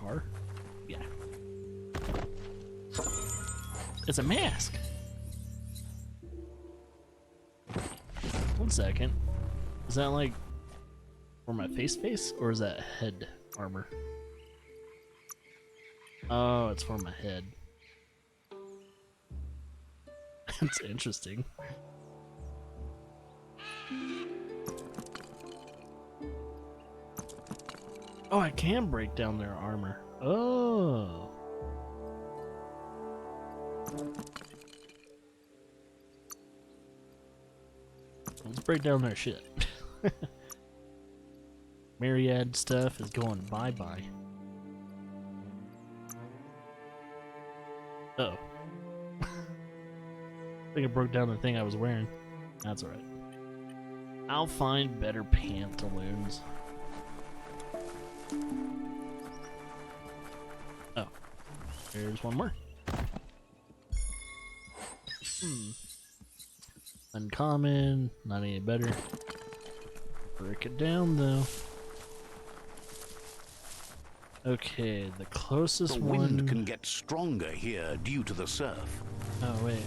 car? Yeah. It's a mask. 1 second. Is that like for my face, or is that head armor? Oh, it's for my head. That's interesting. Oh, I can break down their armor. Oh. Let's break down their shit. Myriad stuff is going bye-bye. Uh-oh. I think I broke down the thing I was wearing. That's alright. I'll find better pantaloons. Oh. There's one more. Uncommon, not any better. Break it down though. Okay, the closest one. The wind can get stronger here due to the surf. Oh wait.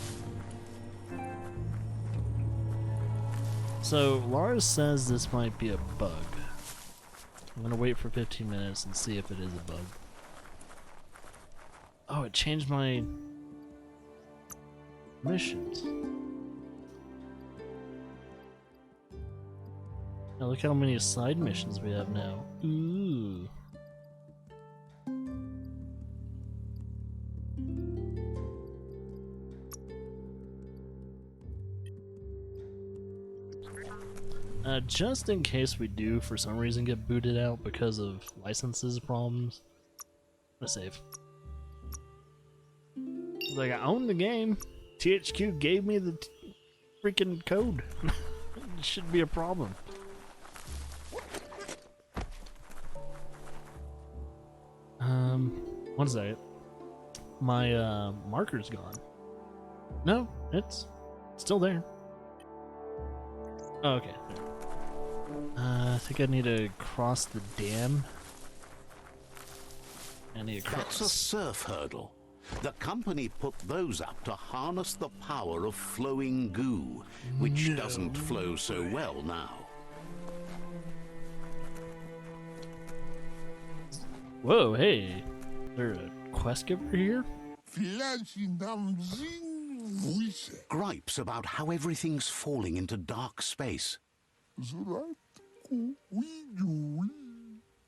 So Lars says this might be a bug. I'm gonna wait for 15 minutes and see if it is a bug. Oh, it changed my missions. Now look how many side missions we have now. Ooh. Just in case we do for some reason get booted out because of licenses problems, I'm gonna save. Like, I own the game. THQ gave me the freaking code. It shouldn't be a problem. One second. My marker's gone. No, it's still there. Oh, okay. I think I need to cross the dam. I need to cross. That's a surf hurdle. The company put those up to harness the power of flowing goo, which doesn't flow so well now. Whoa, hey. Is there a quest giver here? Gripes about how everything's falling into dark space.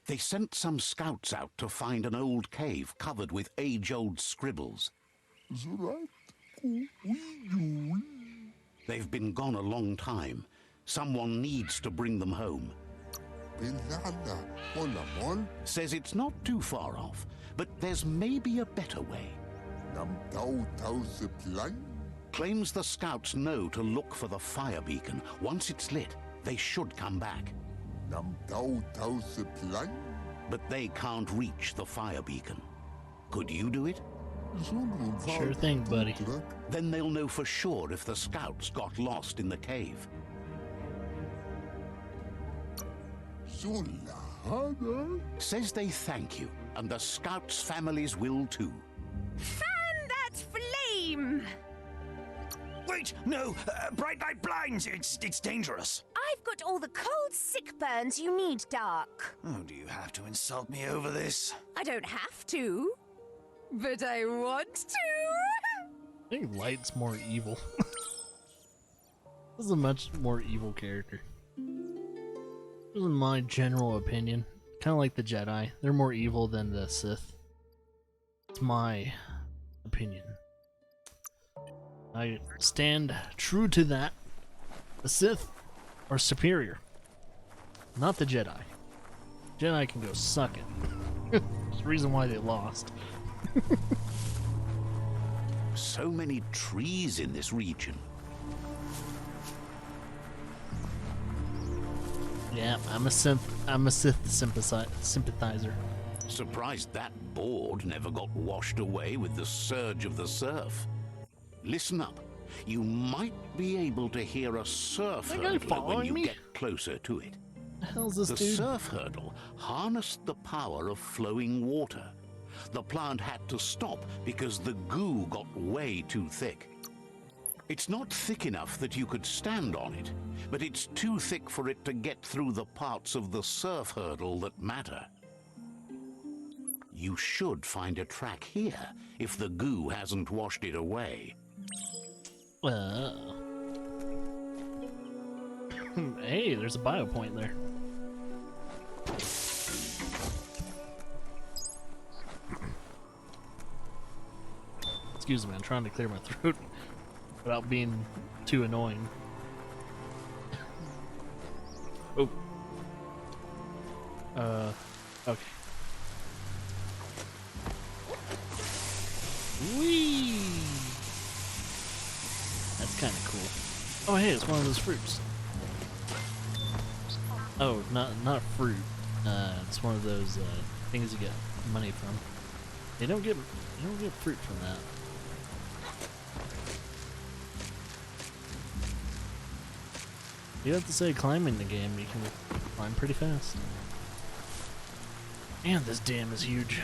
They sent some scouts out to find an old cave covered with age-old scribbles. They've been gone a long time. Someone needs to bring them home. Says it's not too far off, but there's maybe a better way. Claims the scouts know to look for the fire beacon. Once it's lit, they should come back. But they can't reach the fire beacon. Could you do it? Sure thing, buddy. Then they'll know for sure if the scouts got lost in the cave. Says they thank you, and the scouts' families will too. Fan that flame! Wait, no! Bright light blinds! It's dangerous! I've got all the cold, sick burns you need, Dark. Oh, do you have to insult me over this? I don't have to, but I want to. I think Light's more evil. This is a much more evil character. This is my general opinion. Kind of like the Jedi. They're more evil than the Sith. It's my opinion. I stand true to that. The Sith are superior. Not the Jedi. Jedi can go suck it. There's a reason why they lost. So many trees in this region. Yeah, I'm a Sith sympathizer. Surprised that board never got washed away with the surge of the surf. Listen up. You might be able to hear a surf That guy hurdler when following you me? get closer to it. The hell's this The dude? surf hurdle harnessed the power of flowing water. The plant had to stop because the goo got way too thick. It's not thick enough that you could stand on it, but it's too thick for it to get through the parts of the surf hurdle that matter. You should find a track here if the goo hasn't washed it away. Hey, there's a bio point there. Excuse me, I'm trying to clear my throat without being too annoying. Oh. Okay. Whee! That's kind of cool. Oh, hey, it's one of those fruits. Oh, not fruit. It's one of those things you get money from. You don't get fruit from that. You have to say climbing the game, you can climb pretty fast. Man, this dam is huge.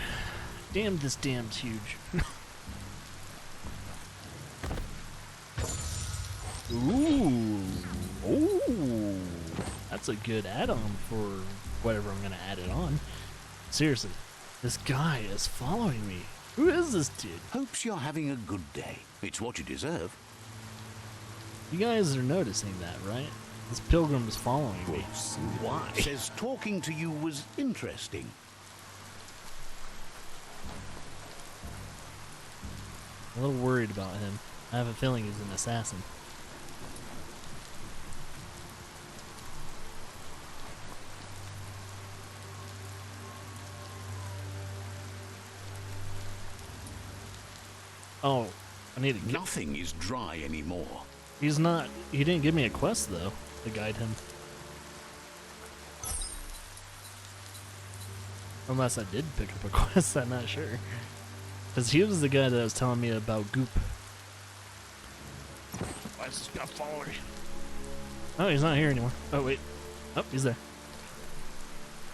Damn, this dam's huge. Ooh. Ooh. That's a good add-on for whatever I'm gonna add it on. Seriously, this guy is following me. Who is this dude? Hopes you're having a good day. It's what you deserve. You guys are noticing that, right? This pilgrim is following me. Why? Says talking to you was interesting. I'm a little worried about him. I have a feeling he's an assassin. Oh, I need to get... Nothing is dry anymore. He's not... He didn't give me a quest, though, to guide him. Unless I did pick up a quest, I'm not sure. Because he was the guy that was telling me about goop. Why is this guy following me? Oh, he's not here anymore. Oh, wait. Oh, he's there.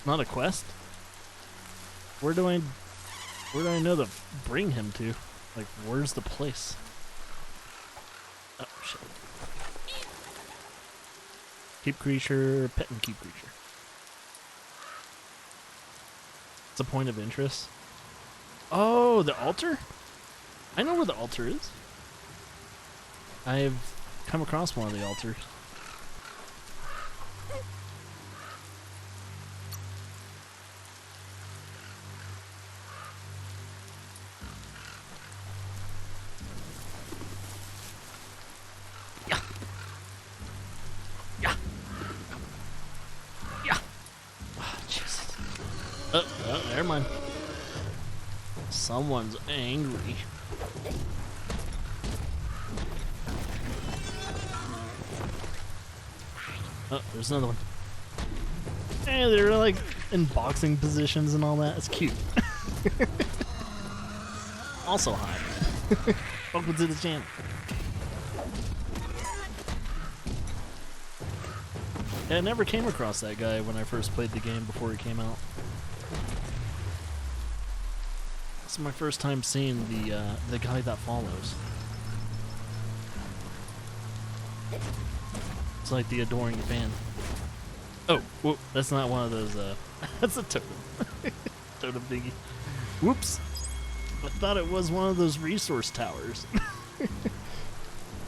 Not a quest? Where do I know to bring him to? Like, where's the place? Oh, shit. Keep creature, pet and keep creature. It's a point of interest. Oh, the altar? I know where the altar is. I've come across one of the altars. Yeah. Yeah. Yeah. Oh, Jesus. Oh, never mind. Someone's angry. Oh, there's another one. Hey, they're like in boxing positions and all that. It's cute. Also, hi. Welcome to the channel. Yeah, I never came across that guy when I first played the game before it came out. It's my first time seeing the guy that follows. It's like the adoring fan. Oh, whoop, that's not one of those, that's a totem. Totem thingy. Whoops. I thought it was one of those resource towers.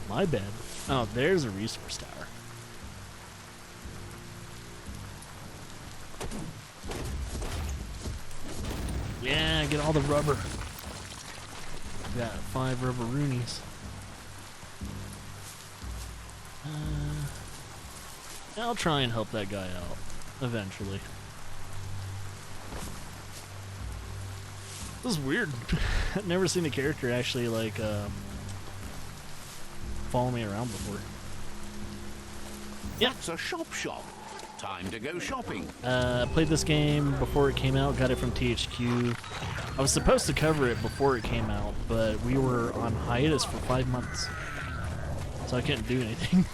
My bad. Oh, there's a resource tower. Yeah, get all the rubber. Got 5 rubber roonies. I'll try and help that guy out eventually. This is weird. I've never seen a character actually like follow me around before. Yeah, It's a shop. Time to go shopping. I played this game before it came out. Got it from THQ. I was supposed to cover it before it came out, but we were on hiatus for 5 months, so I couldn't do anything.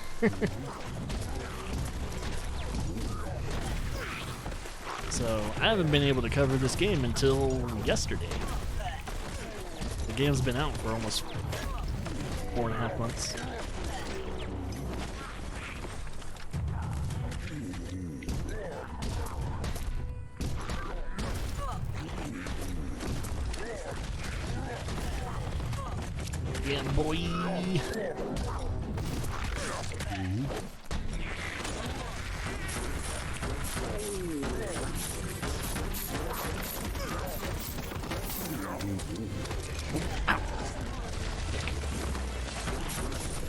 So I haven't been able to cover this game until yesterday. The game's been out for almost 4.5 months. Yeah, boy.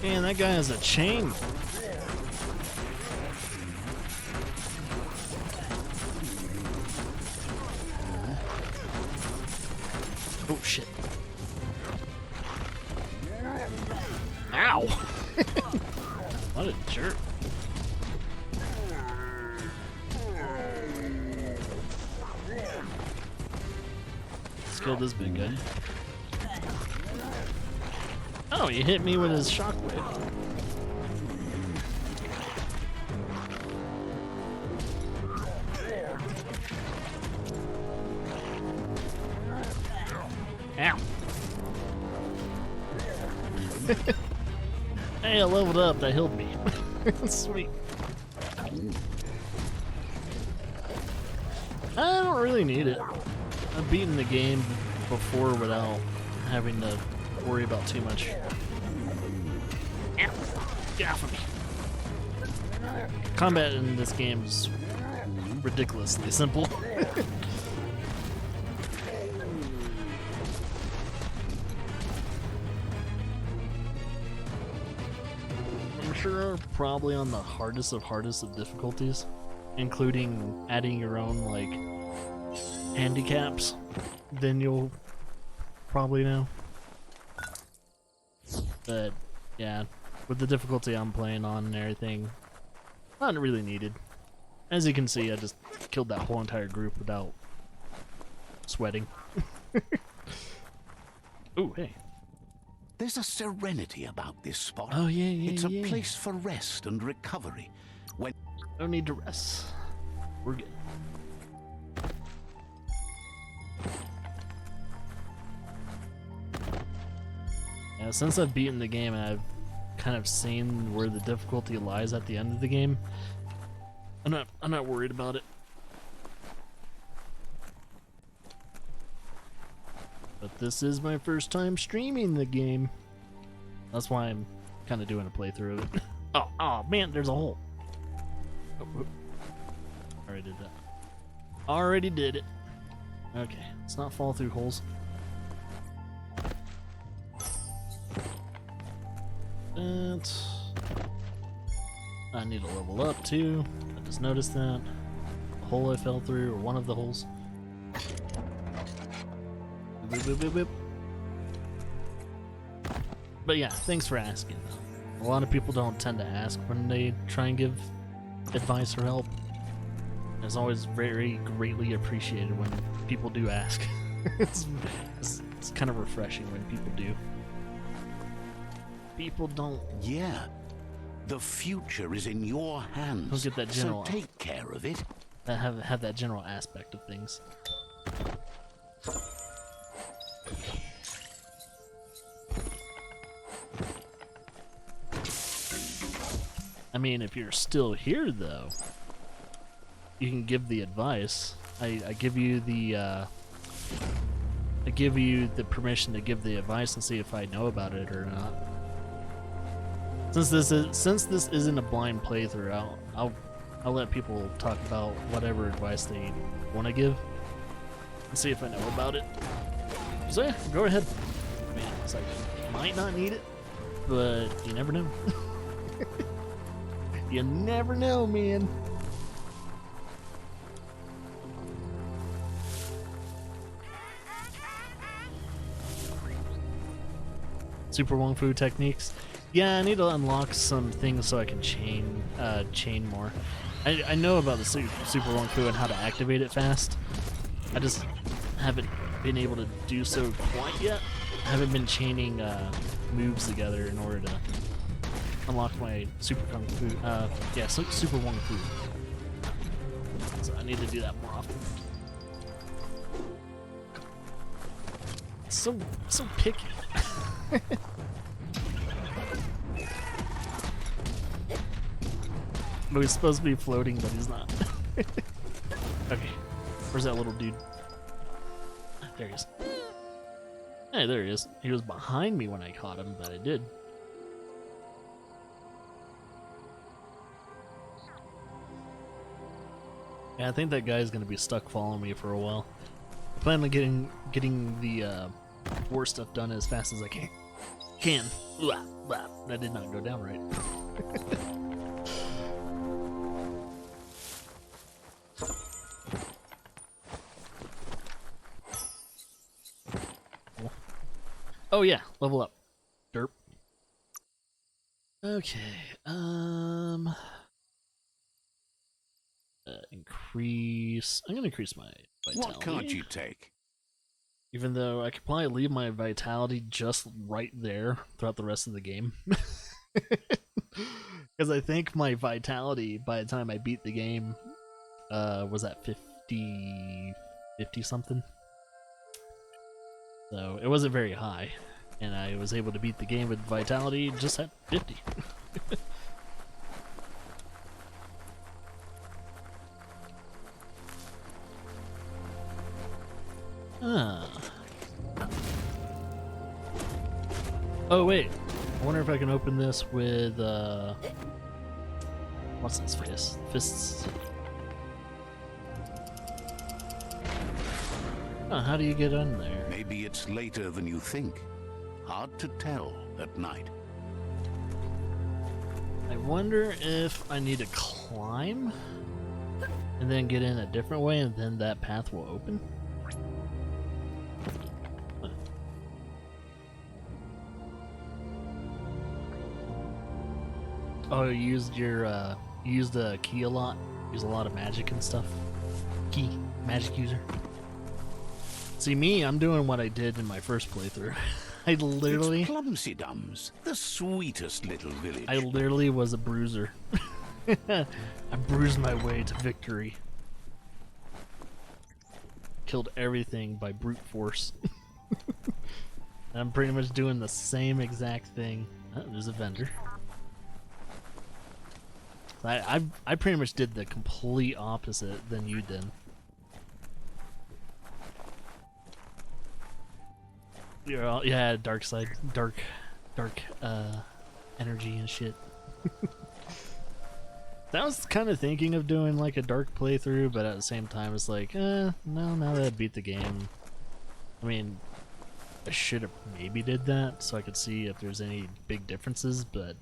Man, that guy has a chain. Oh shit. Ow! What a jerk. Let's kill this big guy. Oh, he hit me with his shockwave. Ow. Hey, I leveled up. That healed me. Sweet. I don't really need it. I've beaten the game before without having to worry about too much. Ow. Get off of me. Combat in this game is ridiculously simple. I'm sure probably on the hardest of difficulties, including adding your own like handicaps, then you'll probably know. But yeah, with the difficulty I'm playing on and everything, not really needed. As you can see, I just killed that whole entire group without sweating. Ooh, hey. There's a serenity about this spot. Oh yeah, It's a place for rest and recovery. When No need to rest. We're good. Yeah, since I've beaten the game and I've kind of seen where the difficulty lies at the end of the game, I'm not worried about it. But this is my first time streaming the game. That's why I'm kind of doing a playthrough of it. Oh man, there's a hole. Oh. Already did that. Already did it. Okay, let's not fall through holes. I need to level up too. I just noticed that. The hole I fell through, or one of the holes. Boop, boop, boop, boop. But yeah, thanks for asking. A lot of people don't tend to ask when they try and give advice or help. It's always very greatly appreciated when people do ask. it's kind of refreshing when people do. People don't. Yeah, the future is in your hands. Don't get that general. So take care of it. Have that general aspect of things. I mean, if you're still here, though, you can give the advice. I give you the permission to give the advice and see if I know about it or not. Since this isn't a blind playthrough, I'll let people talk about whatever advice they want to give and see if I know about it. So yeah, go ahead. I mean, it's like, you might not need it, but you never know. You never know, man. Super Wong Fu techniques. Yeah, I need to unlock some things so I can chain more. I know about the Super Wong Fu and how to activate it fast. I just haven't been able to do so quite yet. I haven't been chaining moves together in order to unlock my Super Kung Fu. Super Wong Fu. So I need to do that more often. So picky. But he's supposed to be floating, but he's not. Okay, where's that little dude? There he is. Hey, there he is. He was behind me when I caught him, but I did. Yeah, I think that guy's gonna be stuck following me for a while. I plan on getting the war stuff done as fast as I can. Blah, blah. That did not go down right. Oh yeah, level up. Derp. Okay, increase. I'm gonna increase my vitality. What can't you take? Even though I could probably leave my vitality just right there throughout the rest of the game. Because I think my vitality, by the time I beat the game, was at 50 something. So it wasn't very high. And I was able to beat the game with vitality just at 50. Oh wait, I wonder if I can open this with what's this fist? Fists. Oh, how do you get in there? Maybe it's later than you think. Hard to tell at night. I wonder if I need to climb and then get in a different way, and then that path will open. Oh, you used your you used the key a lot. Use a lot of magic and stuff. Key, magic user. See me, I'm doing what I did in my first playthrough. I literally. It's Clumsy Dums, the sweetest little village. I literally was a bruiser. I bruised my way to victory. Killed everything by brute force. I'm pretty much doing the same exact thing. Oh, there's a vendor. I pretty much did the complete opposite than you did. You're all, yeah, dark side, dark energy and shit. I was kind of thinking of doing like a dark playthrough, but at the same time it's like, no, now that I beat the game, I mean, I should have maybe did that so I could see if there's any big differences, but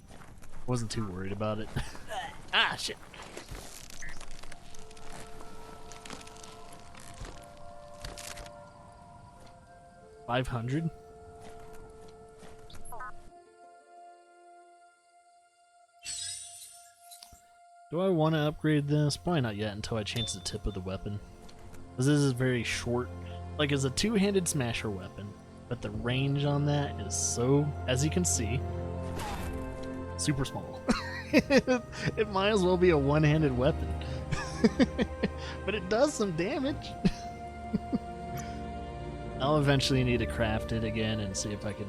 wasn't too worried about it. Ah, shit. $500? Do I want to upgrade this? Probably not yet until I change the tip of the weapon. Because this is very short. Like, it's a two-handed smasher weapon, but the range on that is so, as you can see, super small. It might as well be a one-handed weapon. But it does some damage. I'll eventually need to craft it again and see if I can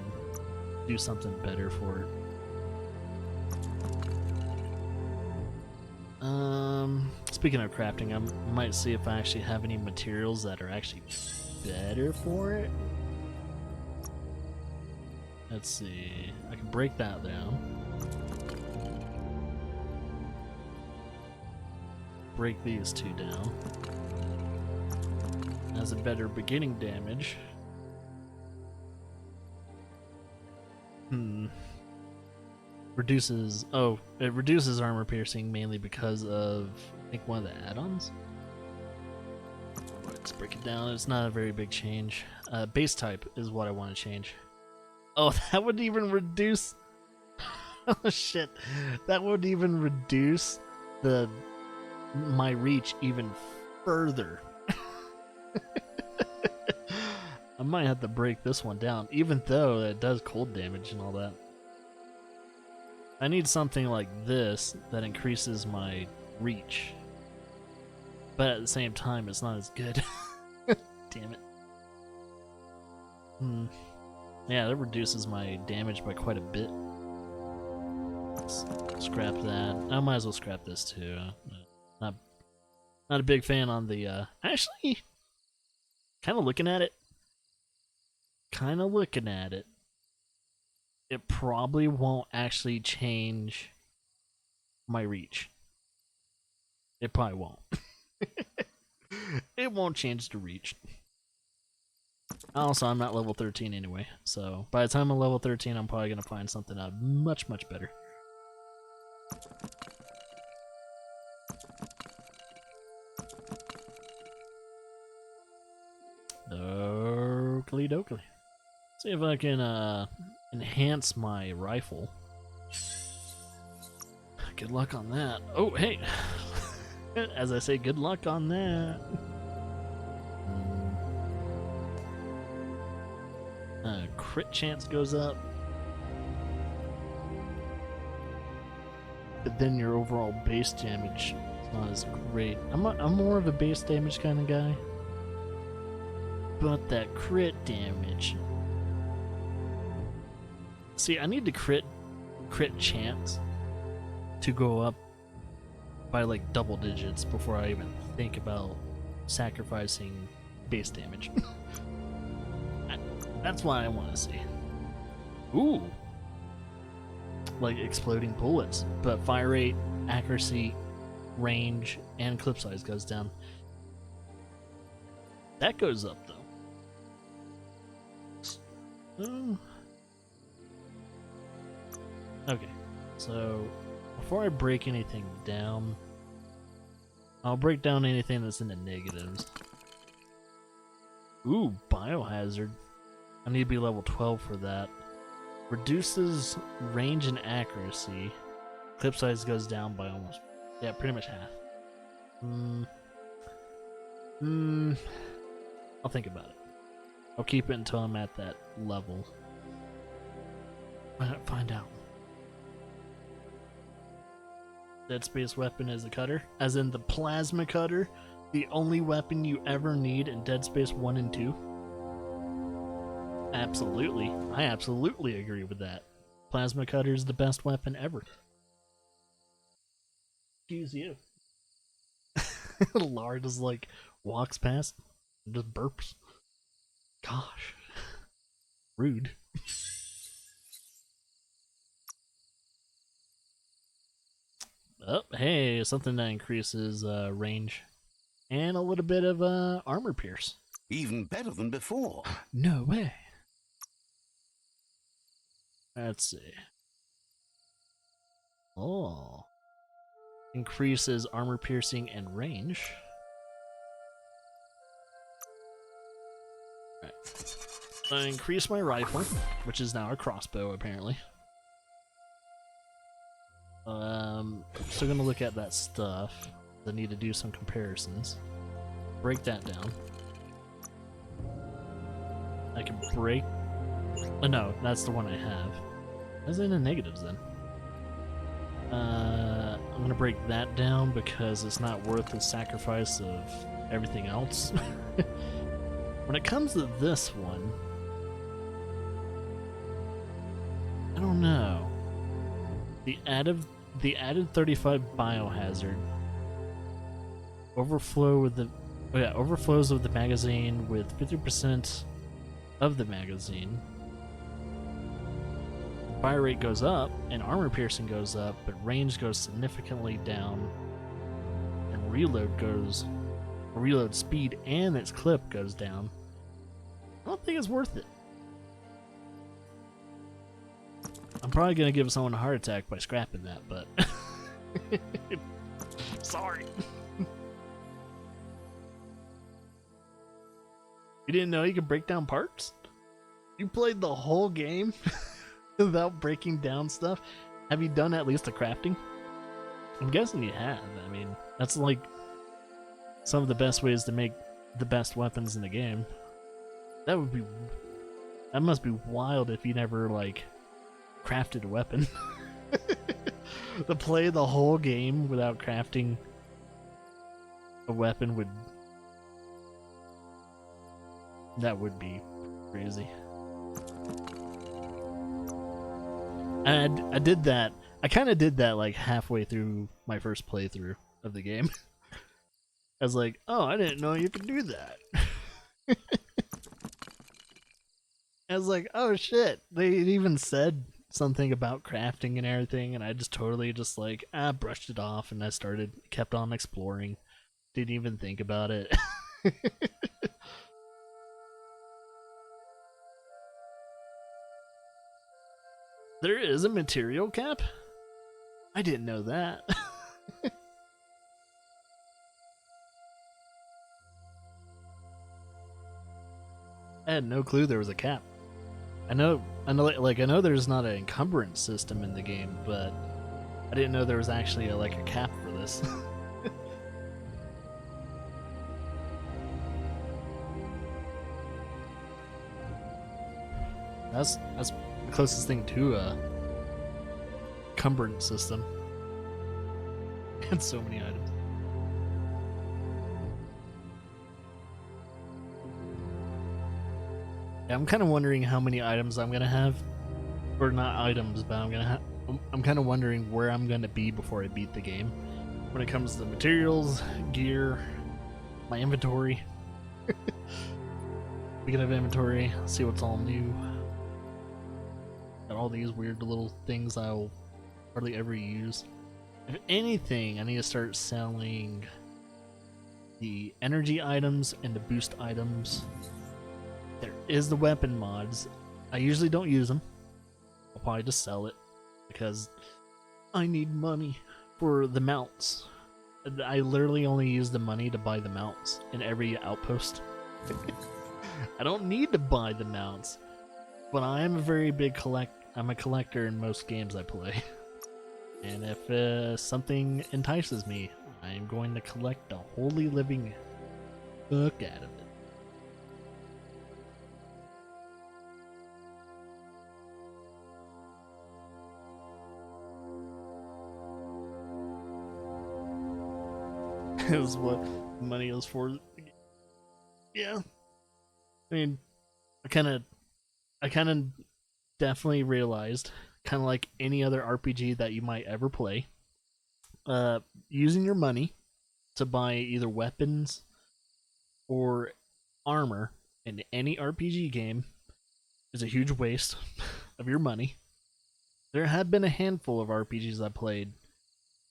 do something better for it. Speaking of crafting, I might see if I actually have any materials that are actually better for it. Let's see. I can break that down. Break these two down. Has a better beginning damage. Reduces, oh, it reduces armor piercing mainly because of, I think, one of the add-ons. Let's break it down. It's not a very big change. Base type is what I want to change. Oh, that would even reduce... Oh shit. That would even reduce my reach even further. I might have to break this one down, even though it does cold damage and all that. I need something like this that increases my reach. but at the same time, it's not as good. Damn it. Yeah, that reduces my damage by quite a bit. Scrap that. I might as well scrap this too. Not a big fan on the. Actually, kind of looking at it. It probably won't actually change my reach. It probably won't. It won't change the reach. Also, I'm not level 13 anyway, so by the time I'm level 13, I'm probably going to find something out much, much better. Oakley dokley. See if I can enhance my rifle. Good luck on that. Oh, hey! As I say, good luck on that. Crit chance goes up. But then your overall base damage is not as great. I'm more of a base damage kind of guy. But that crit damage... See, I need the crit chance to go up by like double digits before I even think about sacrificing base damage. That's what I want to see. Ooh! Like exploding bullets, but fire rate, accuracy, range, and clip size goes down. That goes up though. Okay, so before I break anything down, I'll break down anything that's in the negatives. Ooh, biohazard. I need to be level 12 for that. Reduces range and accuracy. Clip size goes down by almost... Yeah, pretty much half. I'll think about it. I'll keep it until I'm at that level. Find out. Dead Space weapon is a cutter. As in the plasma cutter. The only weapon you ever need in Dead Space 1 and 2. Absolutely. I absolutely agree with that. Plasma cutter is the best weapon ever. Excuse you. Lar just like walks past and just burps. Gosh. Rude. Oh, hey, something that increases range and a little bit of armor pierce. Even better than before. No way. Let's see. Oh. Increases armor piercing and range. Right. I increase my rifle, which is now a crossbow apparently. I'm still gonna look at that stuff. I need to do some comparisons. Break that down. I can break... Oh, no, that's the one I have. That's in the negatives then. I'm gonna break that down because it's not worth the sacrifice of everything else. When it comes to this one, I don't know. The added 35 biohazard overflows with the magazine with 50% of the magazine. Fire rate goes up and armor piercing goes up, but range goes significantly down, and reload speed and its clip goes down. I don't think it's worth it. I'm probably gonna give someone a heart attack by scrapping that, but sorry. You didn't know you could break down parts? You played the whole game without breaking down stuff? Have you done at least a crafting? I'm guessing you have. I mean, that's like some of the best ways to make the best weapons in the game. That must be wild if you never like crafted a weapon. To play the whole game without crafting a weapon would... That would be crazy. And I did that. I kind of did that like halfway through my first playthrough of the game. I was like, oh, I didn't know you could do that. I was like, oh shit. They even said something about crafting and everything, and I just totally just like, brushed it off, and I kept on exploring. Didn't even think about it. There is a material cap? I didn't know that. I had no clue there was a cap. I know there's not an encumbrance system in the game, but I didn't know there was actually a cap for this. That's the closest thing to a encumbrance system. And so many items. Yeah, I'm kind of wondering how many items I'm gonna have, or not items, but I'm kind of wondering where I'm gonna be before I beat the game. When it comes to materials, gear, my inventory. Speaking of inventory, see what's all new. Got all these weird little things I'll hardly ever use. If anything, I need to start selling the energy items and the boost items. There is the weapon mods. I usually don't use them. I'll probably just sell it because I need money for the mounts. I literally only use the money to buy the mounts in every outpost. I don't need to buy the mounts, but I am a very big I'm a collector in most games I play. And if something entices me, I am going to collect the holy living fuck out of it. Is what money is for. Yeah. I mean, I kind of definitely realized, kind of like any other RPG that you might ever play, using your money to buy either weapons or armor in any RPG game is a huge waste of your money. There have been a handful of RPGs I played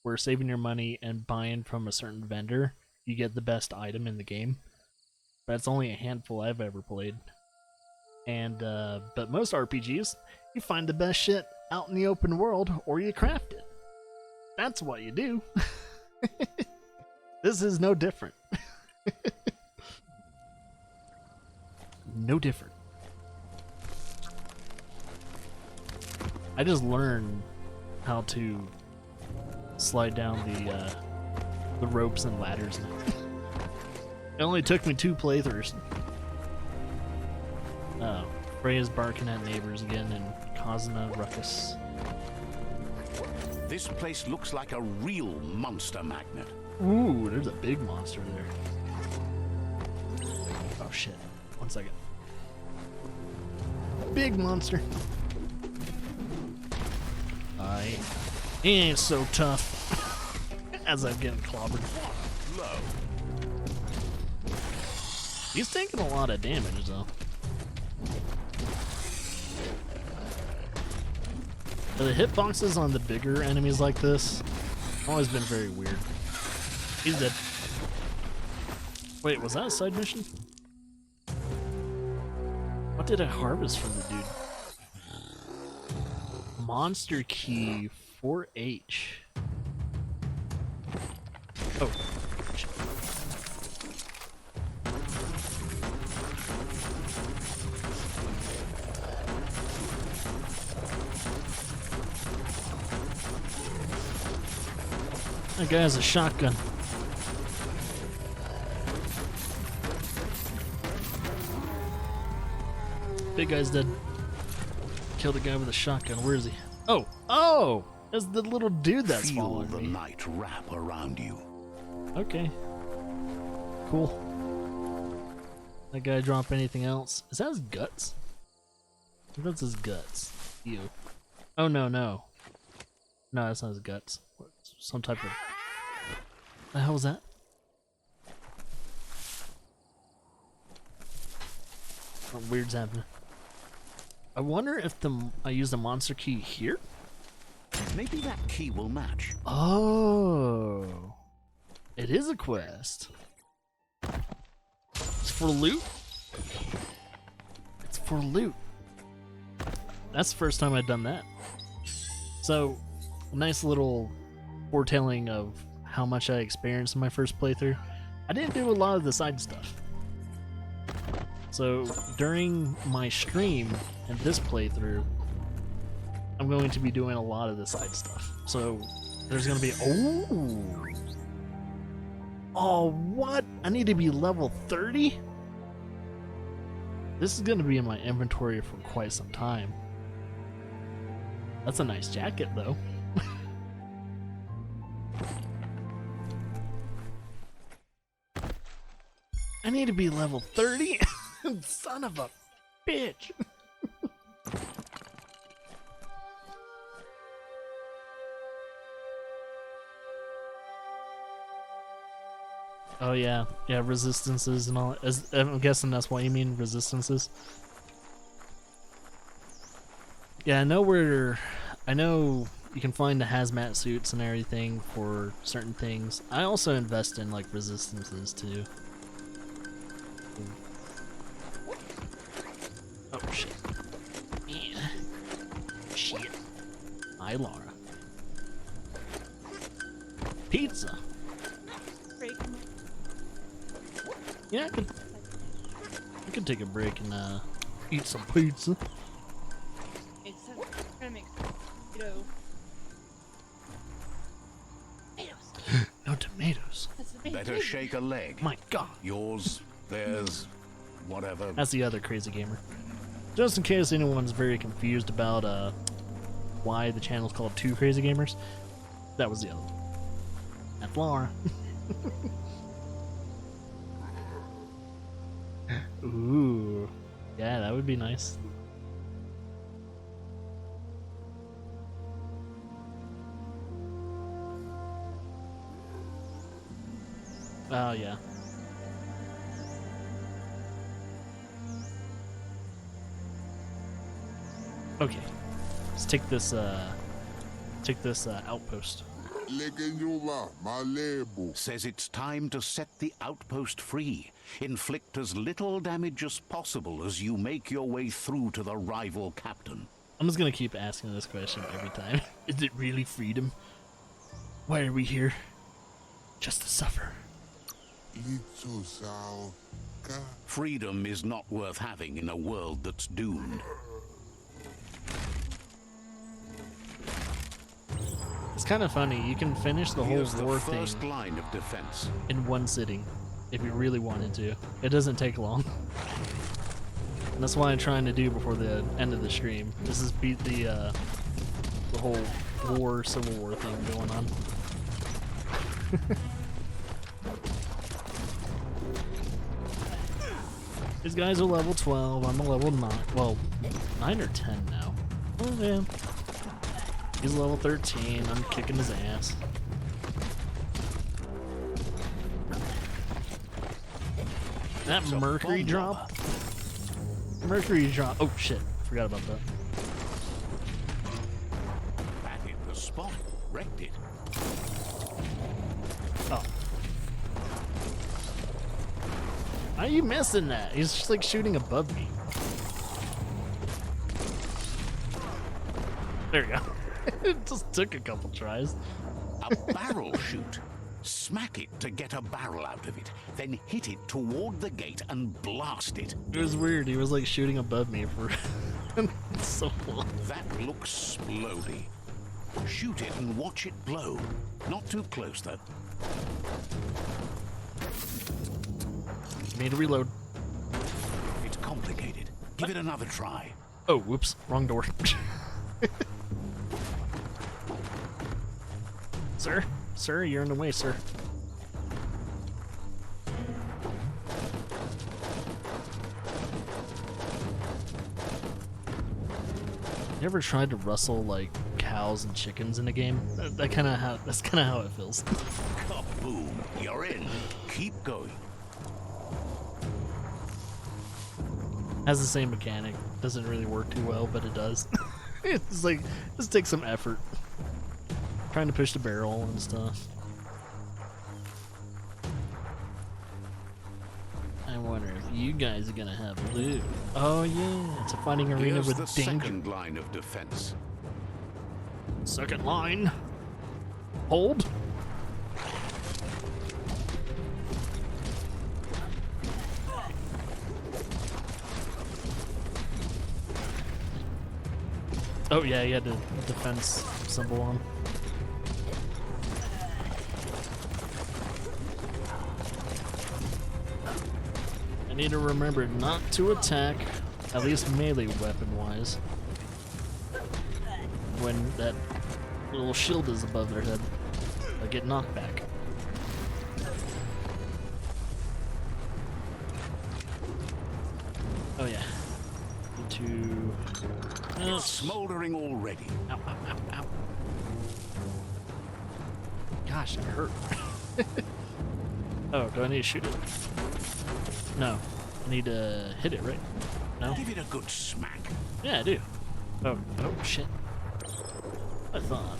where saving your money and buying from a certain vendor, you get the best item in the game. That's only a handful I've ever played. And but most RPGs, you find the best shit out in the open world, or you craft it. That's what you do. This is no different. No different. I just learned how to slide down the ropes and ladders. It only took me 2 playthroughs. Oh, Freya's barking at neighbors again and causing a ruckus. This place looks like a real monster magnet. Ooh, there's a big monster there. Oh shit. 1 second. Big monster. He ain't so tough. As I'm getting clobbered. Low. He's taking a lot of damage though. The hitboxes on the bigger enemies like this have always been very weird. He's dead. Wait, was that a side mission? What did I harvest from the dude? Monster key 4H. Oh. Shit. That guy has a shotgun. Big guy's dead. Killed a guy with a shotgun. Where is he? Oh! Oh! That's the little dude that's Feel following the me. night wrap around you. Okay. Cool. That guy drop anything else? Is that his guts? I think that's his guts. Ew. Oh no, no. No, that's not his guts. Some type of... The hell was that? What weird's happening? I wonder if I use the monster key here? Maybe that key will match. Oh. It is a quest. It's for loot? It's for loot. That's the first time I've done that. So, a nice little foretelling of how much I experienced in my first playthrough. I didn't do a lot of the side stuff. So, during my stream and this playthrough, I'm going to be doing a lot of the side stuff. So, there's going to be... Oh! Oh, what? I need to be level 30? This is going to be in my inventory for quite some time. That's a nice jacket, though. I need to be level 30? Son of a bitch! Oh yeah, yeah, resistances and all. I'm guessing that's what you mean, resistances. Yeah, I know you can find the hazmat suits and everything for certain things. I also invest in like resistances too. Oh shit. Yeah. Shit. Hi Laura. Pizza. Yeah, I could take a break and eat some pizza. Makes sense. Trying to make tomato. Tomatoes. No tomatoes. That's the main Better thing. shake a leg. My god. Yours, theirs, whatever. That's the other crazy gamer. Just in case anyone's very confused about why the channel's called Two Crazy Gamers, that was the other one. That's Laura. Ooh. Yeah, that would be nice. Oh, yeah. Okay. Let's take this outpost. Says it's time to set the outpost free. Inflict as little damage as possible as you make your way through to the rival captain. I'm just gonna keep asking this question every time. Is it really freedom? Why are we here? Just to suffer. Freedom is not worth having in a world that's doomed. It's kind of funny. You can finish the whole Here's the war first thing line of defense. in one sitting, if you really wanted to. It doesn't take long. And that's what I'm trying to do before the end of the stream. This is beat the whole Civil War thing going on. These guys are level 12. I'm a level 9. Well, 9 or 10 now. Oh man. He's level 13. I'm kicking his ass. That mercury drop. Mercury drop. Oh shit. Forgot about that. That hit the spot. Wrecked it. Oh. How are you missing that? He's just like shooting above me. There you go. It just took a couple tries. A barrel shoot. Smack it to get a barrel out of it. Then hit it toward the gate and blast it. It was weird. He was like shooting above me for so long. That looks slowly. Shoot it and watch it blow. Not too close, though. Need to reload. It's complicated. Give it another try. Oh, whoops. Wrong door. Sir? Sir, you're in the way, sir. You ever tried to rustle like cows and chickens in a game? That's kind of how it feels. Kaboom! You're in. Keep going. Has the same mechanic. Doesn't really work too well, but it does. It's like, just takes some effort. Trying to push the barrel and stuff. I wonder if you guys are gonna have loot. Oh yeah, it's a fighting arena Here's with the danger. second line of defense. Second line. Hold. Oh yeah, you had the defense symbol on. I need to remember not to attack, at least melee weapon-wise, when that little shield is above their head. I get knocked back. Oh yeah. Need to... It's smoldering already. Ow, ow, ow, ow. Gosh, it hurt. Oh, do I need to shoot it? No. I need to hit it, right? No? Give it a good smack. Yeah, I do. Oh, oh shit. I thought.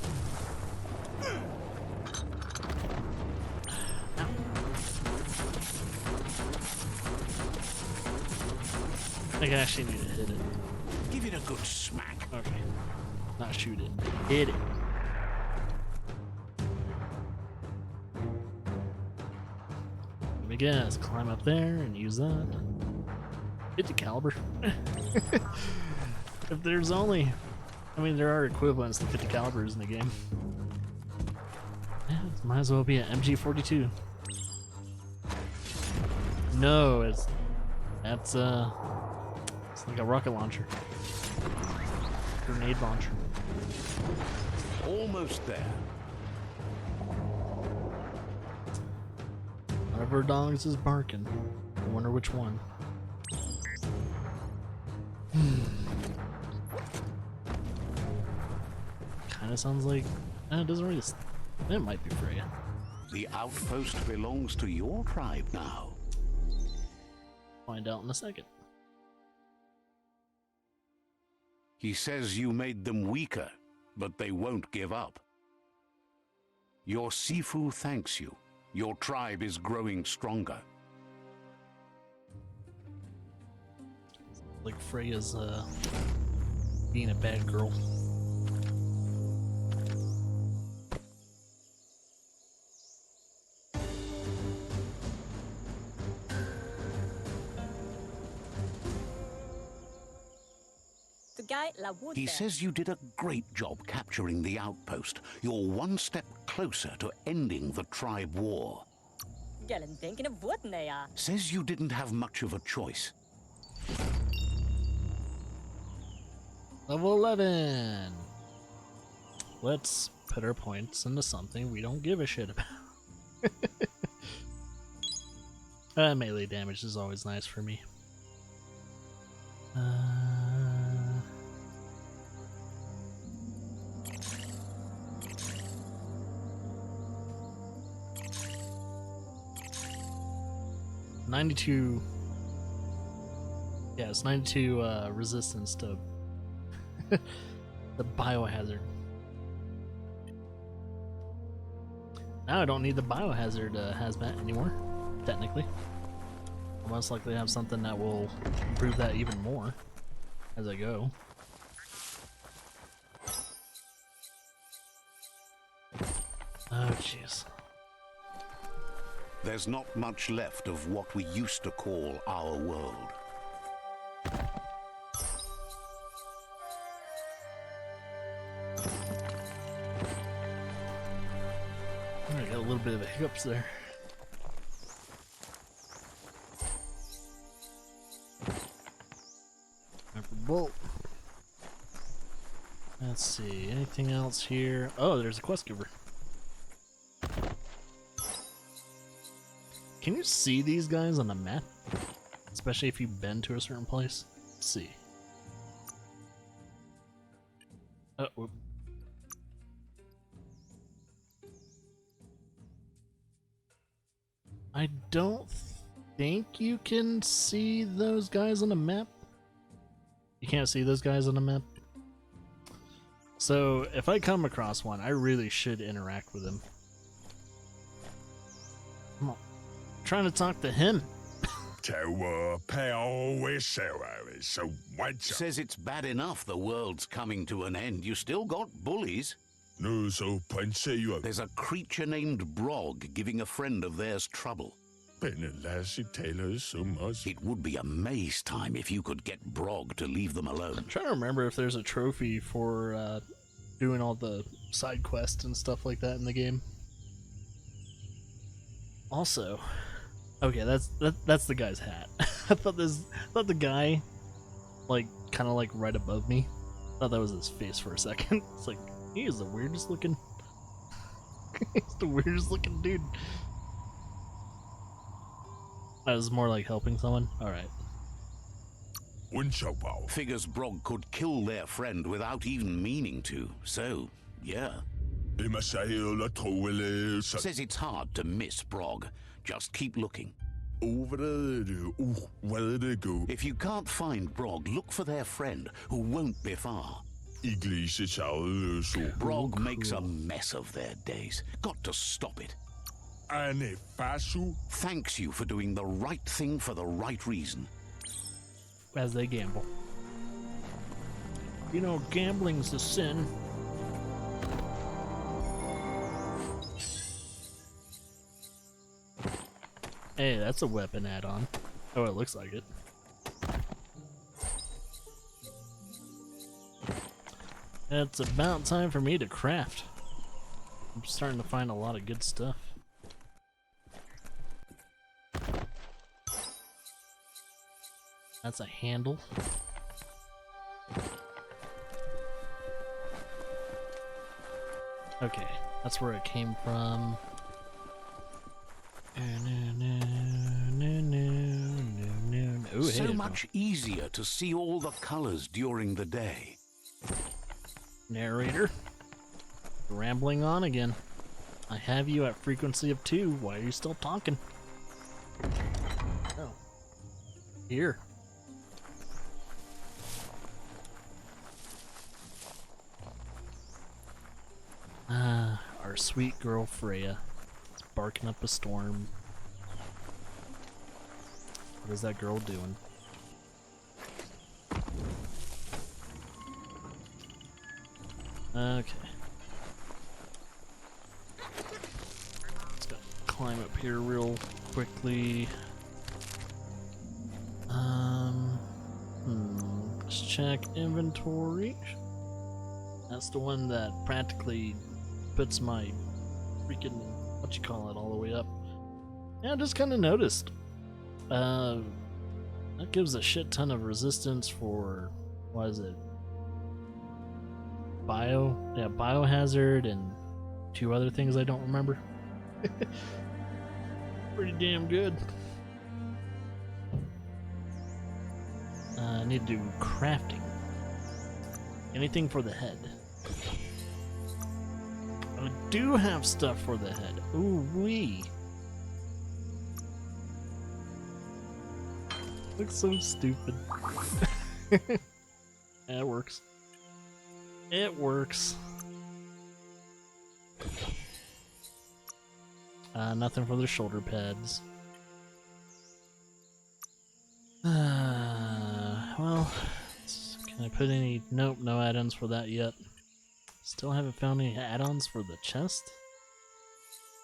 Ow. I think I actually need to hit it. Give it a good smack. Okay. Not shoot it. Hit it. Let me guess. Climb up there and use that. 50 caliber. If there's only... I mean, there are equivalents to 50 calibers in the game. Yeah, it might as well be an MG42. No, it's like a rocket launcher. Grenade launcher. Almost there. Whatever dogs is barking. I wonder which one. Kinda sounds like... it doesn't really... It might be Freya. The outpost belongs to your tribe now. Find out in a second. He says you made them weaker, but they won't give up. Your Sifu thanks you. Your tribe is growing stronger. Like Freya's, being a bad girl. He says you did a great job capturing the outpost. You're one step closer to ending the tribe war. Says you didn't have much of a choice. Level 11! Let's put our points into something we don't give a shit about. Melee damage is always nice for me. 92. Yeah, it's 92 resistance to the biohazard. Now I don't need the biohazard hazmat anymore, technically. I'll most likely have something that will improve that even more as I go. Oh, jeez. There's not much left of what we used to call our world. I got a little bit of a hiccups there. Bolt. Let's see, anything else here? Oh, there's a quest giver. Can you see these guys on the map? Especially if you've been to a certain place? Let's see. Whoop. I don't think you can see those guys on the map. You can't see those guys on the map. So if I come across one, I really should interact with him. Come on. I'm trying to talk to him. Says it's bad enough the world's coming to an end. You still got bullies. There's a creature named Brog giving a friend of theirs trouble. It would be a maze time if you could get Brog to leave them alone. I'm trying to remember if there's a trophy for doing all the side quests and stuff like that in the game. Also, okay, that's the guy's hat. I thought the guy, like, kind of like right above me. I thought that was his face for a second. It's like, he is the weirdest looking. He's the weirdest looking dude. That was more like helping someone. All right. Figures Brog could kill their friend without even meaning to. So, yeah. Says it's hard to miss Brog. Just keep looking. If you can't find Brog, look for their friend, who won't be far. Brog makes a mess of their days. Got to stop it. Thanks you for doing the right thing for the right reason. As they gamble. You know, gambling's a sin. Hey, that's a weapon add-on. Oh, it looks like it. It's about time for me to craft. I'm starting to find a lot of good stuff. That's a handle. Okay, that's where it came from. Ooh, So hey, much easier to see all the colors during the day. narrator. Rambling on again. I have you at frequency of 2. Why are you still talking? Oh. Here. Our sweet girl Freya. It's barking up a storm. What is that girl doing? Okay. Let's go climb up here real quickly. Let's check inventory. That's the one that practically puts my freaking, what you call it, all the way up. Yeah, I just kind of noticed. That gives a shit ton of resistance for, what is it? Biohazard and 2 other things I don't remember. Pretty damn good. I need to do crafting. Anything for the head. I do have stuff for the head. Ooh wee. Looks so stupid. Yeah, it works. It works. Nothing for the shoulder pads. Well, can I put any? Nope, no add-ons for that yet. Still haven't found any add-ons for the chest.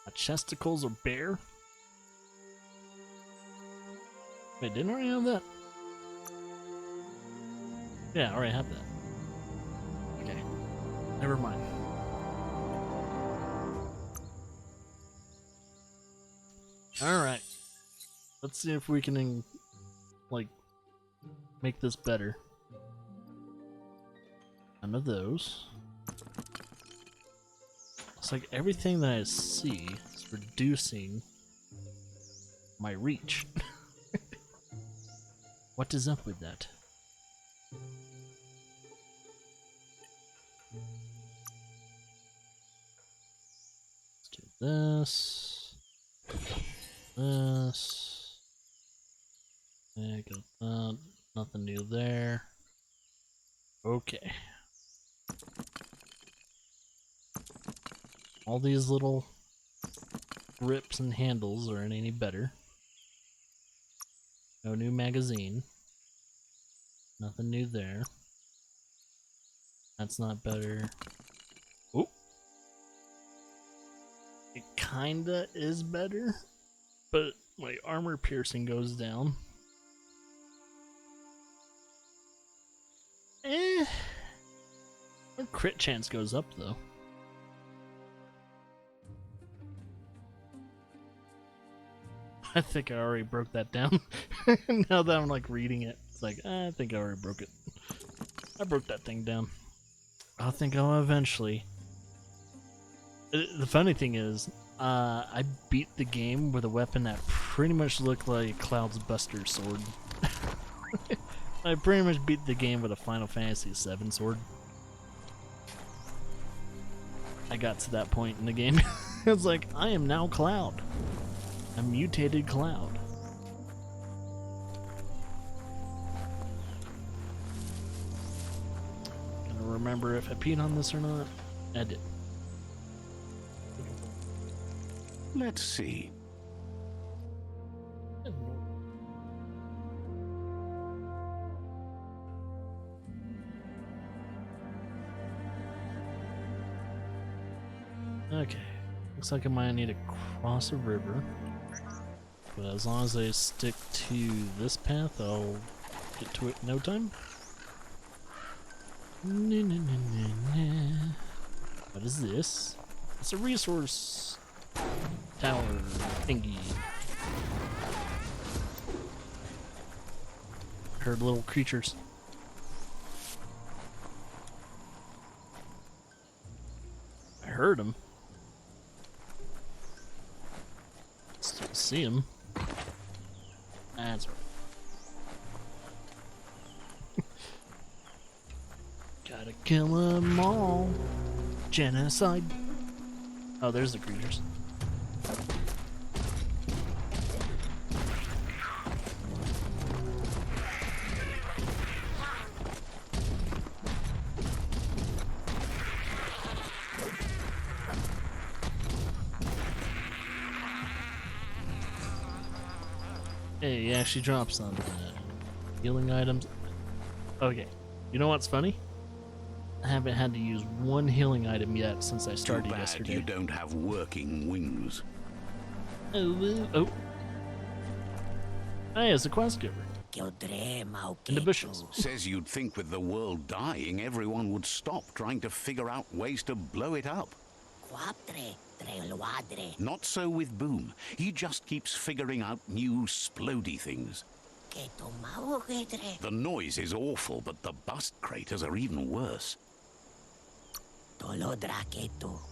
My chesticles are bare. Wait, didn't I already have that? Yeah, I already have that. Okay, never mind. Alright. Let's see if we can, like, make this better. None of those. It's like everything that I see is reducing my reach. What is up with that? this. This. Yeah, got that. Nothing new there. Okay. All these little grips and handles aren't any better. No new magazine. Nothing new there. That's not better. Oh. It kinda is better, but my armor piercing goes down. My crit chance goes up though. I think I already broke that down. Now that I'm like reading it, it's like, I think I already broke it. I broke that thing down. I think I'll eventually. The funny thing is, I beat the game with a weapon that pretty much looked like Cloud's Buster sword. I pretty much beat the game with a Final Fantasy VII sword. I got to that point in the game. It was like, I am now Cloud. A mutated Cloud. Gonna remember if I peed on this or not. I did. Let's see. Okay. Looks like I might need to cross a river. But as long as I stick to this path, I'll get to it in no time. What is this? It's a resource tower thingy. Heard little creatures. I heard them. Still see them. That's right. Gotta kill them all. Genocide. Oh, there's the creatures. Hey, he actually drops some healing items. Okay, you know what's funny? I haven't had to use one healing item yet since I started Too bad yesterday. you don't have working wings. Oh. Hey, it's a quest giver. In the bushes. Says you'd think with the world dying, everyone would stop trying to figure out ways to blow it up. Not so with Boom. He just keeps figuring out new splody things. The noise is awful, but the bust craters are even worse.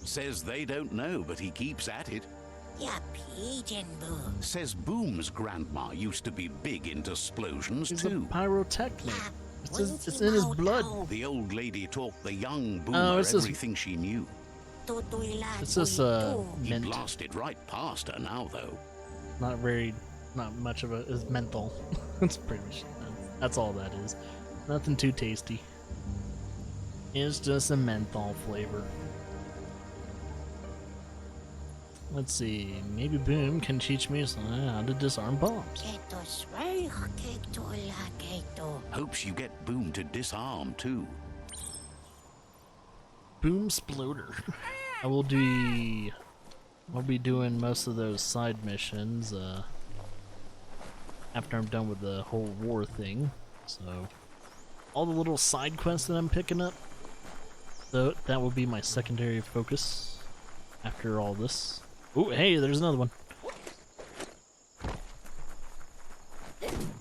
Says they don't know, but he keeps at it. Says Boom's grandma used to be big into splosions He's too. a pyrotechnic. It's in his blood. The old lady taught the young Oh, Boomer it's just- everything she knew. It's just He mint. blasted right past her now, though. Not much of it's menthol. It's pretty much, that's all that is. Nothing too tasty. It's just a menthol flavor. Let's see, maybe Boom can teach me how to disarm bombs. Hopes you get Boom to disarm too. Boom Sploder. I'll be doing most of those side missions after I'm done with the whole war thing. So all the little side quests that I'm picking up, so that will be my secondary focus after all this. Oh, hey, there's another one.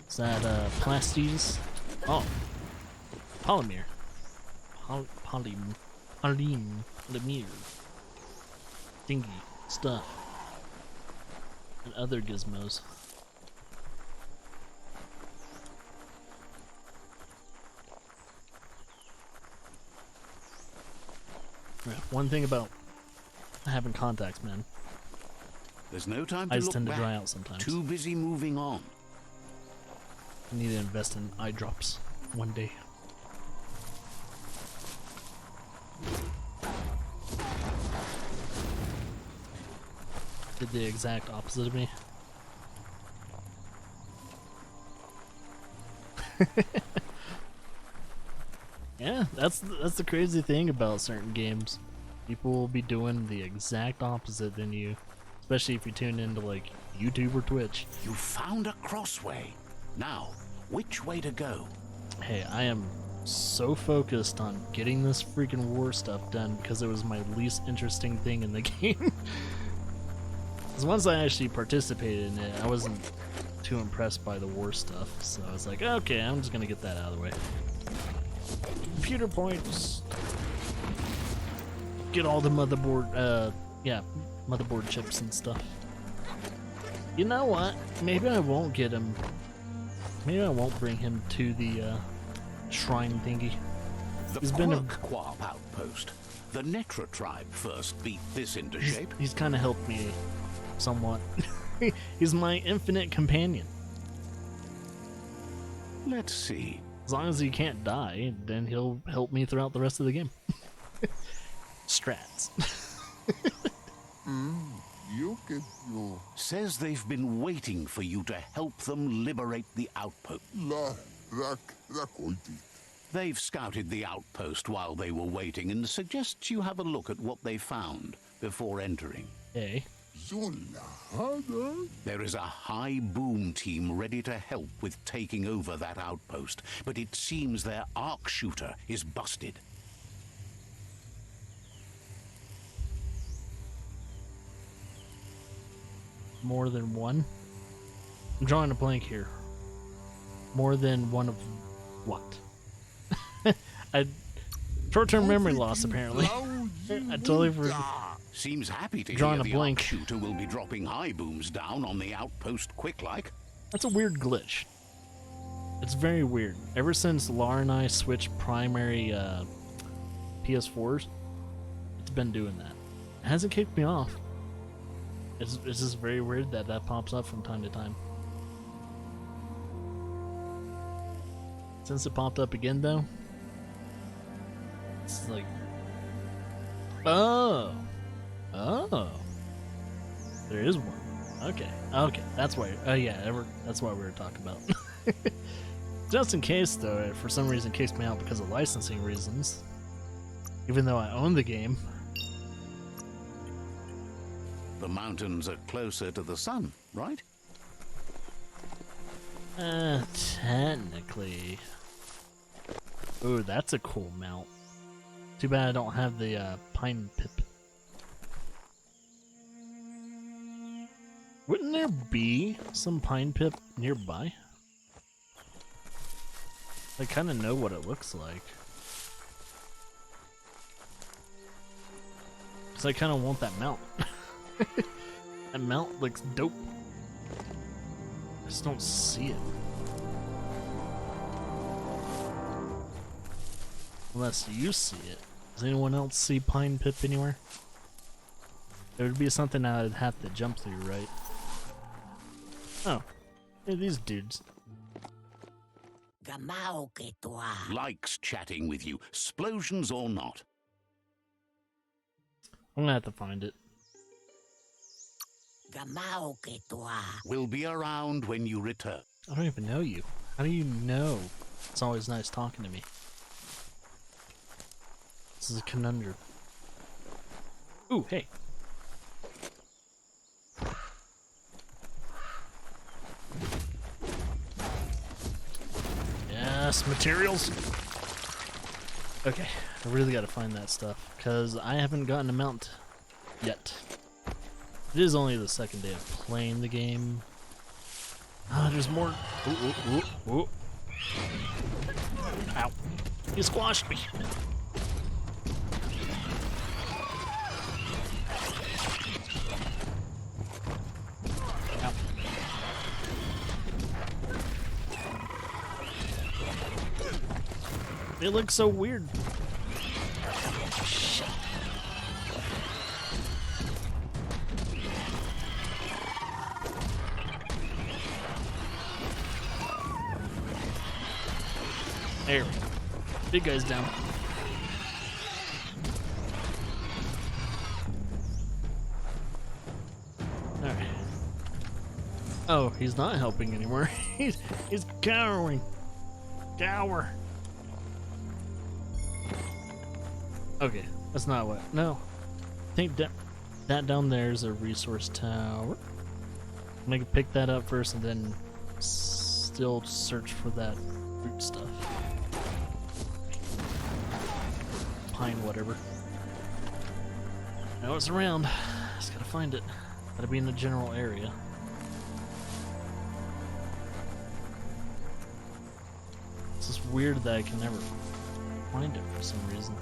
Is that Plasties? Oh, Polymer. Polymer. Dingy stuff. And other gizmos. Yeah, one thing about having contacts, man. There's no time to Eyes look tend to back. dry out sometimes. Too busy moving on. I need to invest in eye drops one day. Did the exact opposite of me. Yeah, that's the crazy thing about certain games. People will be doing the exact opposite than you, especially if you tune into like YouTube or Twitch. You found a crossway. Now, which way to go? Hey, I am so focused on getting this freaking war stuff done because it was my least interesting thing in the game. Because once I actually participated in it, I wasn't too impressed by the war stuff, so I was like, okay, I'm just gonna get that out of the way. Computer points. Get all the motherboard, motherboard chips and stuff. You know what? Maybe I won't get him. Maybe I won't bring him to the shrine thingy. The He's been a Quirk outpost. The Netra tribe first beat this into shape. He's kind of helped me somewhat. He's my infinite companion. Let's see. As long as he can't die, then he'll help me throughout the rest of the game. Strats. Says they've been waiting for you to help them liberate the outpost. They've scouted the outpost while they were waiting and suggests you have a look at what they found before entering. Hey. There is a high boom team ready to help with taking over that outpost, but it seems their arc shooter is busted. More than one? I'm drawing a blank here. More than one of what? Short-term memory loss, apparently. I totally forgot. Seems happy to Drawing hear a the blank. arc shooter will be dropping high booms down on the outpost quick-like. That's a weird glitch. It's very weird. Ever since Lara and I switched primary PS4s, it's been doing that. It hasn't kicked me off. It's just very weird that that pops up from time to time. Since it popped up again, though, it's like, oh, there is one. Okay, that's why. Oh yeah, that's why we were talking about. Just in case, though, it for some reason kicked me out because of licensing reasons, even though I own the game. The mountains are closer to the sun, right? Technically. Ooh, that's a cool mount. Too bad I don't have the pine pip. Wouldn't there be some pine pip nearby? I kind of know what it looks like. Because I kind of want that mount. That mount looks dope. I just don't see it. Unless you see it. Does anyone else see pine pip anywhere? It would be something I'd have to jump through, right? Oh. Hey, these dudes. Likes chatting with you, explosions or not. I'm gonna have to find it. We'll be around when you return. I don't even know you. How do you know? It's always nice talking to me. This is a conundrum. Ooh, hey. Yes, materials. Okay, I really gotta find that stuff, because I haven't gotten a mount yet. It is only the second day of playing the game. Ah, there's more. Ooh, ooh, ooh, ooh. Ow. You squashed me. Ow. It looks so weird. There we go. Big guy's down. Alright. Oh, he's not helping anymore. he's cowering. Cower. Okay, that's not what. No. I think that down there is a resource tower. I'm gonna pick that up first and then still search for that root stuff. Pine, whatever. I know it's around. Just gotta find it. Gotta be in the general area. It's just weird that I can never find it for some reason.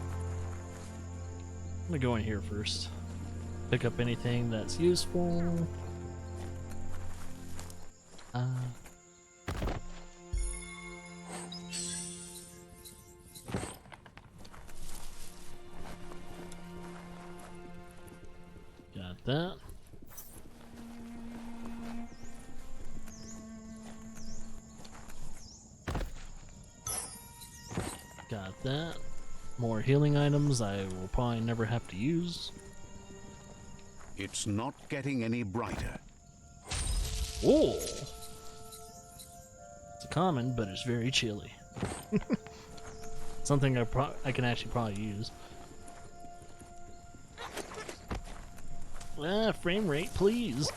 I'm gonna go in here first. Pick up anything that's useful. Got that. Got that. More healing items I will probably never have to use. It's not getting any brighter. Oh! It's a common, but it's very chilly. Something I can actually probably use. Frame rate, please.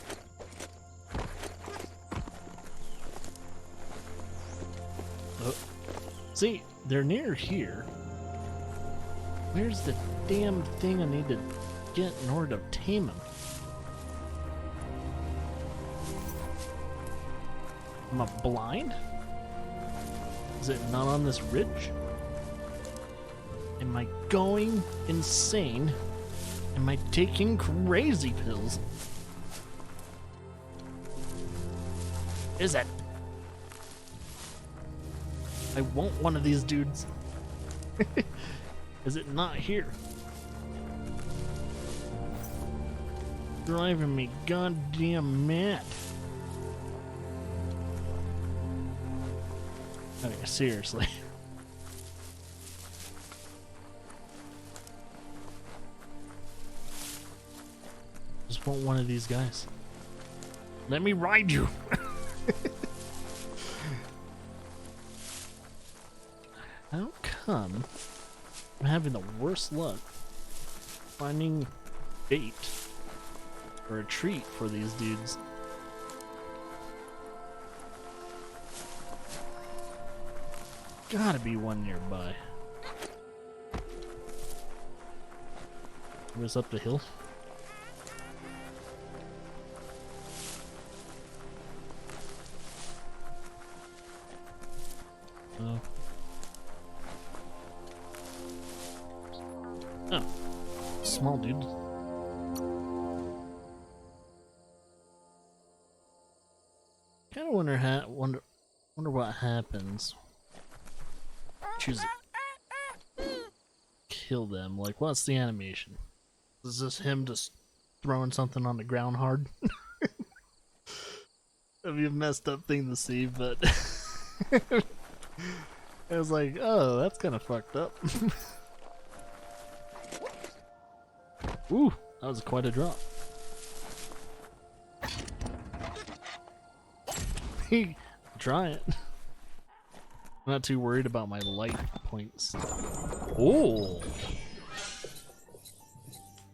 Oh. See, they're near here. Where's the damn thing I need to get in order to tame them? Am I blind? Is it not on this ridge? Am I going insane? Am I taking crazy pills? Is it? I want one of these dudes. Is it not here? Driving me goddamn mad. Okay, seriously. Just want one of these guys. Let me ride you. How come I'm having the worst luck finding bait or a treat for these dudes? Gotta be one nearby. Where's up the hill? Oh. Oh. Small dude. Kinda wonder what happens. Choose it. Kill them. Like, what's the animation? Is this him just throwing something on the ground hard? That'd be a messed up thing to see, but it was like, oh, that's kind of fucked up. Ooh, that was quite a drop. Try it. I'm not too worried about my light points. Oh!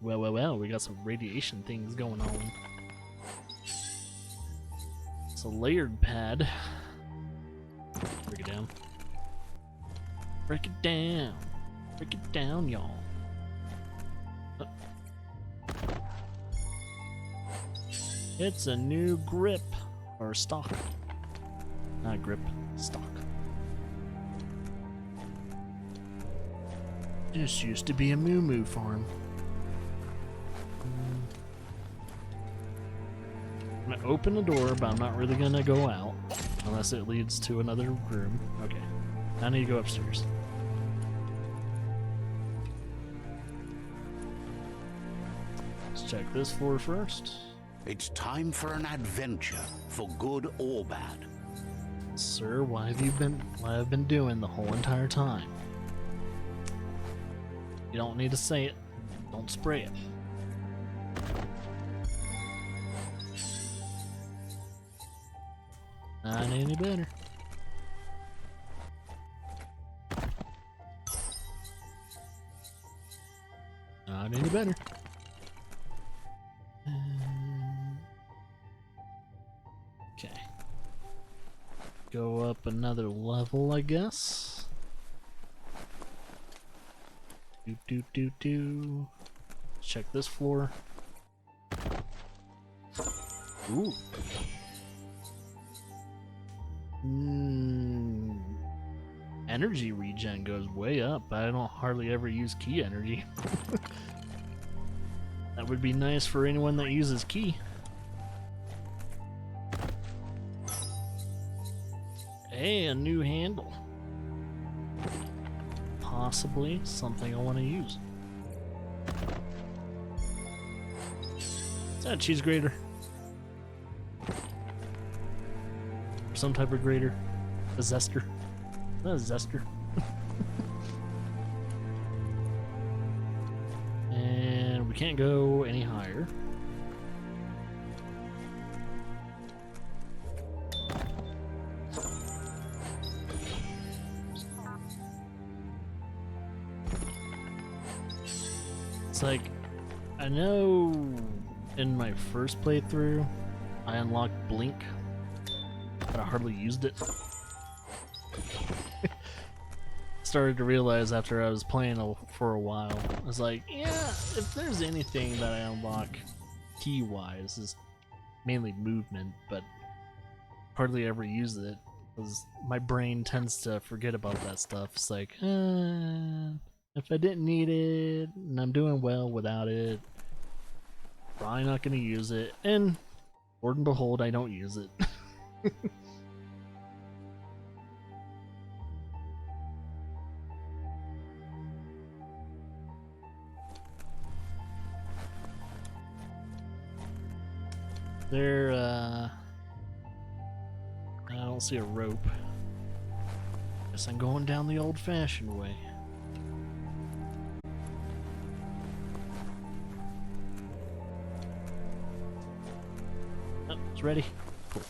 Well, we got some radiation things going on. It's a layered pad. Break it down. Break it down. Break it down, y'all. It's a new grip. Or stock. Not grip, stock. This used to be a moo farm. I'm gonna open the door, but I'm not really gonna go out unless it leads to another room. Okay, I need to go upstairs. Let's check this floor first. It's time for an adventure, for good or bad. Sir, what have you been doing the whole entire time? You don't need to say it. Don't spray it. Not any better. Not any better. Okay. Go up another level, I guess. Do. Check this floor. Ooh. Energy regen goes way up. I don't hardly ever use key energy. That would be nice for anyone that uses key. Hey, a new handle. Possibly something I want to use. Is that a cheese grater? Some type of grater? A zester? Not a zester. And we can't go any higher. It's like, I know in my first playthrough I unlocked Blink, but I hardly used it. Started to realize after I was playing for a while, I was like, yeah, if there's anything that I unlock key-wise, is mainly movement, but hardly ever use it, because my brain tends to forget about that stuff. It's like, if I didn't need it, and I'm doing well without it, probably not going to use it, and Lord and behold, I don't use it. I don't see a rope. Guess I'm going down the old-fashioned way. Oh, it's ready. Cool.